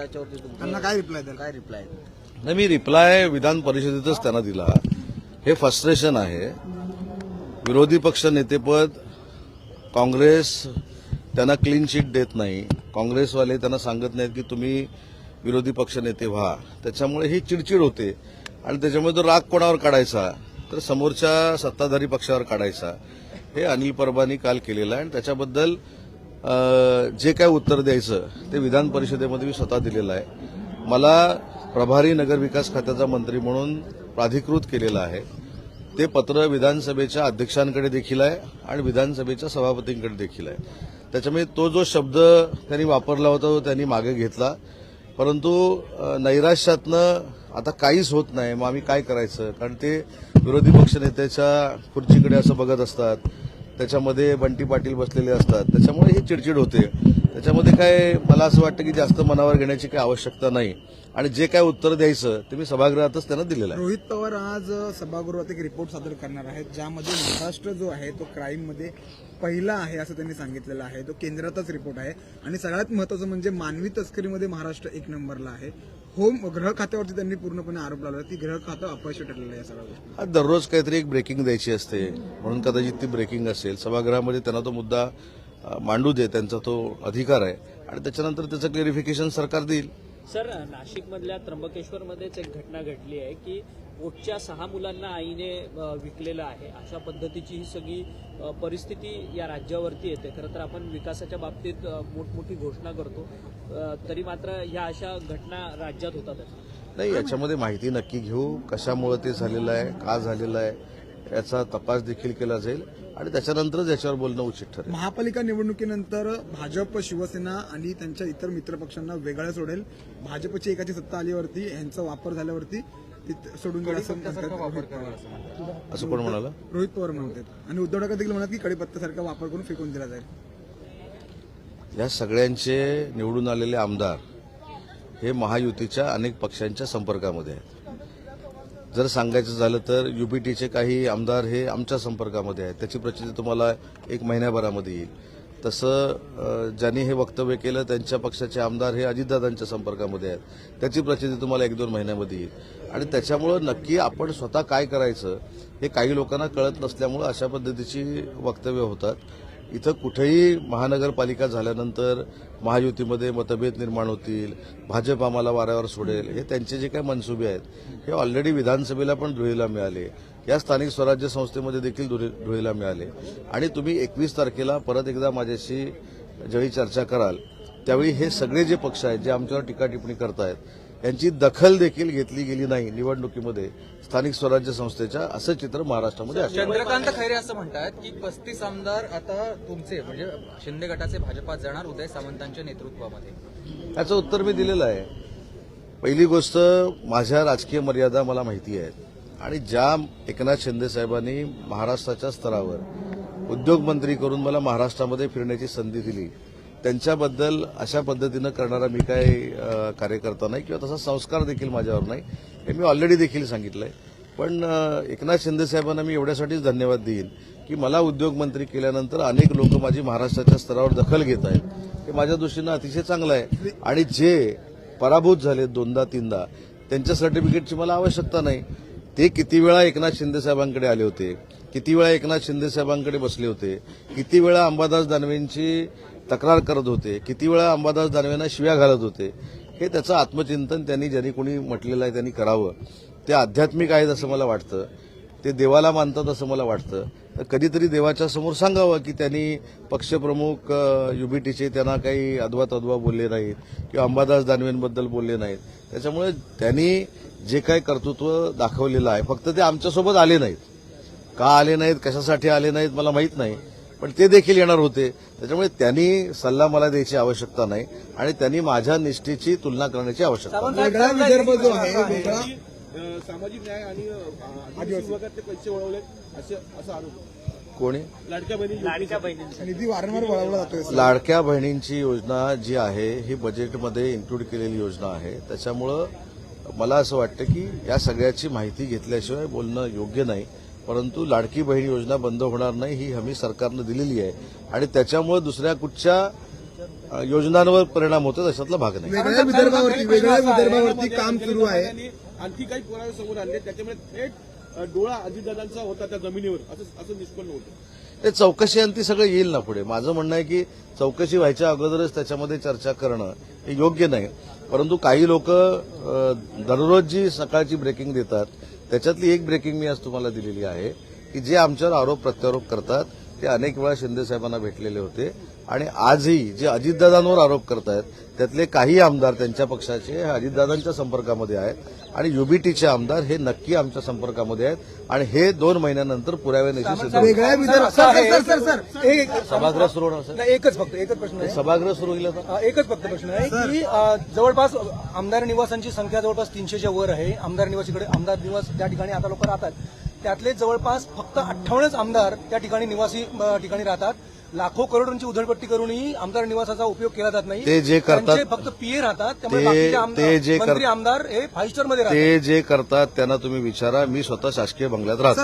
याच्यावरती त्यांना काय रिप्लाय द्याल? काय रिप्लाय? नाही, मी रिप्लाय विधान परिषदेतच त्यांना दिला. हे फ्रस्ट्रेशन आहे. विरोधी पक्ष नेतेपद काँग्रेस त्यांना क्लीन शीट देत नाही. काँग्रेसवाले त्यांना सांगत नाहीत की तुम्ही विरोधी पक्ष नेते व्हा. त्याच्यामुळे ही चिडचिड होते आणि त्याच्यामुळे तो राग कोणावर काढायचा तर समोरच्या सत्ताधारी पक्षावर काढायचा. हे अनिल परबांनी काल केलेलं आहे आणि त्याच्याबद्दल जे काय उत्तर द्यायचं ते विधान परिषदेमध्ये मी स्वतः दिलेलं आहे. मला प्रभारी नगरविकास खात्याचा मंत्री म्हणून प्राधिकृत केलेलं आहे. ते पत्र विधानसभेच्या अध्यक्षांकडे देखील आहे आणि विधानसभेच्या सभापतींकडे देखील आहे. त्याच्यामुळे तो जो शब्द त्यांनी वापरला होता तो त्यांनी मागे घेतला. परंतु नैराश्यातनं आता काहीच होत नाही. मग आम्ही काय करायचं? कारण ते विरोधी पक्ष नेत्याच्या खुर्चीकडे असं बघत असतात, त्याच्यामध्ये बंटी पाटील बसलेले असतात, त्याच्यामुळे ही चिडचिड होते. त्याच्यामध्ये काय मला असं वाटतं की जास्त मनावर घेण्याची काही आवश्यकता नाही आणि जे काय उत्तर द्यायचं ते मी सभागृहातच त्यांना दिलेलं आहे. रोहित पवार आज सभागृहात एक रिपोर्ट सादर करणार आहेत, ज्यामध्ये महाराष्ट्र जो आहे तो क्राईममध्ये पहिला आहे असं त्यांनी सांगितलेलं आहे. तो केंद्रातच रिपोर्ट आहे आणि सगळ्यात महत्त्वाचं म्हणजे मानवी तस्करीमध्ये महाराष्ट्र 1 नंबरला आहे. गृह खात्यावरती त्यांनी पूर्णपणे आरोप लावला की गृह खातं अपयशी ठरलेलं आहे. या सगळ्या गोष्टी दररोज काहीतरी एक ब्रेकिंग द्यायची असते म्हणून कदाचित ती ब्रेकिंग असेल. सभागृहामध्ये त्यांना तो मुद्दा मांडू दे, त्यांचा तो अधिकार आहे आणि त्याच्यानंतर त्याचं क्लेरिफिकेशन सरकार देईल. सर, नाशिकमधल्या त्र्यंबकेश्वरमध्येच एक घटना घडली आहे की पोटच्या 6 मुलांना आईने विकलेलं आहे. अशा पद्धतीची ही सगळी परिस्थिती या राज्यावरती येते. खरं तर आपण विकासाच्या बाबतीत मोठमोठी घोषणा करतो, तरी मात्र या अशा घटना राज्यात होतात. नाही, याच्यामध्ये माहिती नक्की घेऊ, कशामुळे ते झालेलं आहे, का झालेलं आहे याचा तपास देखील केला जाईल आणि त्याच्यानंतरच याच्यावर बोलणं उचित ठरेल. महापालिका निवडणुकीनंतर भाजप, शिवसेना आणि त्यांच्या इतर मित्रपक्षांना वेगळं सोडेल. भाजपची एकाची सत्ता आल्यावरती यांचा वापर झाल्यावरती सोडून द्यायला असं कोण म्हणाला? रोहित पवार म्हणतात आणि उद्धव ठाकरे देखील म्हणतात की कडीपत्त्यासारखा वापर करून फेकून दिला जाईल. या सगळ्यांचे निवडून आलेले आमदार हे महायुतीच्या अनेक पक्षांच्या संपर्कामध्ये आहेत. जर सांगायचं झालं तर युपीटीचे काही आमदार हे आमच्या संपर्कामध्ये आहेत. त्याची प्रचिती तुम्हाला 1 महिन्याभरामध्ये येईल. तसं ज्यांनी हे वक्तव्य केलं त्यांच्या पक्षाचे आमदार हे अजितदादांच्या संपर्कामध्ये आहेत. त्याची प्रचिती तुम्हाला 1-2 महिन्यामध्ये येईल आणि त्याच्यामुळं नक्की आपण स्वतः काय करायचं हे काही लोकांना कळत नसल्यामुळं अशा पद्धतीची वक्तव्य होतात. इथं कुठेही महानगरपालिका झाल्यानंतर महायुतीमध्ये मतभेद निर्माण होतील, भाजप आम्हाला वाऱ्यावर सोडेल, हे त्यांचे जे काही मनसुबे आहेत हे ऑलरेडी विधानसभेला पण धुळीला मिळाले, या स्थानिक स्वराज्य संस्थेमध्ये देखील धुळीला मिळाले आणि तुम्ही 21 तारखेला परत एकदा माझ्याशी ज्यावेळी चर्चा कराल त्यावेळी हे सगळे जे पक्ष आहेत जे आमच्यावर टीका टिप्पणी करतायत यांची दखल देखील घेतली गेली नाही निवडणुकीमध्ये स्थानिक स्वराज्य संस्थेच्या, असं चित्र महाराष्ट्रामध्ये आहे. चंद्रकांत खैरे असं म्हणतात की 35 आमदार आता तुमचे म्हणजे शिंदे गटाचे भाजपात जाणार उदय सामंतांच्या नेतृत्वामध्ये. याचं उत्तर मी दिलेलं आहे. पहिली गोष्ट, माझ्या राजकीय मर्यादा मला माहिती आहेत आणि ज्या एकनाथ शिंदे साहेबांनी महाराष्ट्राच्या स्तरावर उद्योगमंत्री करून मला महाराष्ट्रामध्ये फिरण्याची संधी दिली त्यांच्याबद्दल अशा पद्धतीनं करणारा मी काही कार्यकर्ता नाही किंवा तसा संस्कार देखील माझ्यावर नाही, हे मी ऑलरेडी देखील सांगितलंय. पण एकनाथ शिंदे साहेबांना मी एवढ्यासाठीच धन्यवाद देईन की मला उद्योगमंत्री केल्यानंतर अनेक लोक माझी महाराष्ट्राच्या स्तरावर दखल घेत आहेत. हे माझ्या दृष्टीनं अतिशय चांगलं आहे आणि जे पराभूत झाले 2दा-3दा त्यांच्या सर्टिफिकेटची मला आवश्यकता नाही. ते किती वेळा एकनाथ शिंदे साहेबांकडे आले होते, किती वेळा एकनाथ शिंदे साहेबांकडे बसले होते, किती वेळा अंबादास दानवेंची तक्रार करत होते, किती वेळा अंबादास दानवेंना शिव्या घालत होते, हे त्याचं आत्मचिंतन ज्यांनी कोणी म्हटलेलं आहे त्यांनी करावं. ते आध्यात्मिक आहेत असं मला वाटतं, ते देवाला मानतात असं मला वाटतं. तर कधीतरी देवाच्या समोर सांगावं की त्यांनी पक्षप्रमुख युबीटीचे त्यांना काही अद्वा बोलले नाहीत किंवा अंबादास दानवेंबद्दल बोलले नाहीत. त्याच्यामुळे त्यांनी जे काही कर्तृत्व दाखवलेलं आहे, फक्त ते आमच्यासोबत आले नाहीत. का आले नाहीत, कशासाठी आले नाहीत मला माहीत नाही, पण ते देखील येणार होते. त्याच्यामुळे त्यांनी सल्ला मला द्यायची आवश्यकता नाही आणि त्यांनी माझ्या निष्ठेची तुलना करण्याची आवश्यकता नाही. वेगळा विदर्भ जो आहे, वेगळा सामाजिक न्याय आणि आदिवासी विभागातले पैसे वळवले असा आरोप. कोणी? लाडक्या बहिणी निधी वारंवार वळवला जातोय. लाडक्या बहिणींची योजना जी आहे ही बजेटमध्ये इन्क्लूड केलेली योजना आहे. त्याच्यामुळं मला असं वाटतं की या सगळ्याची माहिती घेतल्याशिवाय बोलणं योग्य नाही. परंतु लाडकी बहीण योजना बंद होणार नाही ही हमी सरकारनं दिलेली आहे आणि त्याच्यामुळे दुसऱ्या कुठच्या योजनांवर परिणाम होतो त्याच्यातला भाग नाही. वेगळ्या विदर्भावरती काम सुरू आहे. आणि आणखी काही पुरावे समोर आणले त्याच्यामुळे थेट डोळा अजितदादांचा होता त्या जमिनीवर असं निष्पन्न होतं. ते चौकशी आणि ती सगळं येईल ना पुढे. माझं म्हणणं आहे की चौकशी व्हायच्या अगोदरच त्याच्यामध्ये चर्चा करणं हे योग्य नाही. परंतु काही लोक दररोज जी सकाळची ब्रेकिंग देतात त्याच्यातली एक ब्रेकिंग मी आज तुम्हाला दिलेली आहे की जे आमच्यावर आरोप प्रत्यारोप करतात ते अनेक वेळा शिंदे साहेबांना भेटलेले होते आणि आजही जे अजितदादांवर आरोप करतायत त्यातले काही आमदार त्यांच्या पक्षाचे हे अजितदादांच्या संपर्कामध्ये आहेत आणि युबीटीचे आमदार हे नक्की आमच्या संपर्कामध्ये आहेत आणि हे 2 महिन्यानंतर पुराव्यानिशी सिद्ध होईल. वेगळ्या सभागृह सुरू होणार सर? एकच प्रश्न आहे. सभागृह सुरू होईल आता? एकच फक्त प्रश्न आहे की जवळपास आमदार निवासांची संख्या जवळपास 300च्या वर आहे. आमदार निवास त्या ठिकाणी आता लोक राहतात. त्यातले जवळपास फक्त 58 आमदार त्या ठिकाणी निवासी ठिकाणी राहतात. लाखो करोडोंची उधळपट्टी करूनही आमदार निवासाचा उपयोग केला जात नाही. ते जे करतात त्यांचे फक्त पीए राहतात. त्यामुळे बाकीचे मंत्री आमदार हे 5 स्टार मध्ये राहतात. ते जे करतात त्यांना तुम्ही विचारा. मी स्वतः शासकीय बंगल्यात राहतो.